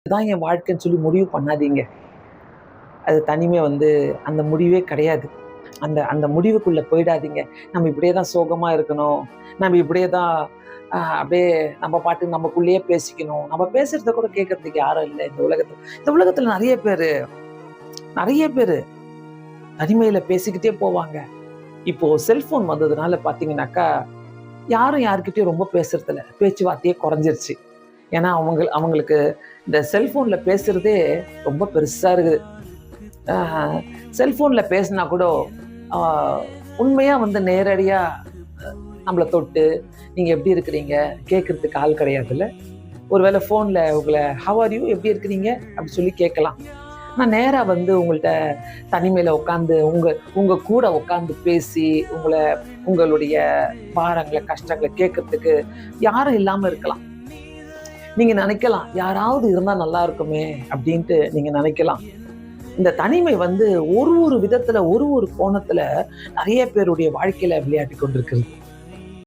இதுதான் என் வாழ்க்கைன்னு சொல்லி முடிவு பண்ணாதீங்க. அது தனிமை அந்த முடிவே கிடையாது. அந்த அந்த முடிவுக்குள்ள போயிடாதீங்க. நம்ம இப்படியே தான் சோகமா இருக்கணும். நம்ம இப்படியே தான் அப்படியே நம்ம பாட்டுக்கு நமக்குள்ளேயே பேசிக்கணும். நம்ம பேசுறத கூட கேட்கறதுக்கு யாரும் இல்ல இந்த உலகத்துல. இந்த உலகத்துல நெறைய பேரு தனிமையில பேசிக்கிட்டே போவாங்க. இப்போ செல்போன் வந்ததுனால பார்த்தீங்கன்னாக்கா, யாரும் யார்கிட்டயும் ரொம்ப பேசுறதில்ல. பேச்சுவார்த்தையே குறைஞ்சிருச்சு. ஏன்னா அவங்களுக்கு இந்த செல்போன்ல பேசுறதே ரொம்ப பெருசா இருக்குது. ஆ செல்போன்ல பேசினா கூட ஆ உண்மையா நேரடியா நம்மள தொட்டு, "நீங்க எப்படி இருக்கிறீங்க?" கேட்கறதுக்கு ஆள் கிடையாதுல்ல. ஒருவேளை ஃபோன்ல உங்கள "ஹவ் ஆர் யூ? எப்படி இருக்கிறீங்க?" அப்படி சொல்லி கேட்கலாம். ஆனா நேரா உங்கள்ட்ட தனிமையில உட்காந்து, உங்க உங்க கூட உட்காந்து பேசி, உங்களுடைய பாரங்கள, கஷ்டங்கள கேட்கறதுக்கு யாரும் இல்லாம இருக்கலாம். நீங்க நினைக்கலாம், "யாராவது இருந்தா நல்லா இருக்குமே!" அப்படின்ட்டு நீங்க நினைக்கலாம். இந்த தனிமை ஒரு ஒரு விதத்துல, ஒரு ஒரு கோணத்துல நெறைய பேருடைய வாழ்க்கையில விளையாடிக் கொண்டிருக்கிறது.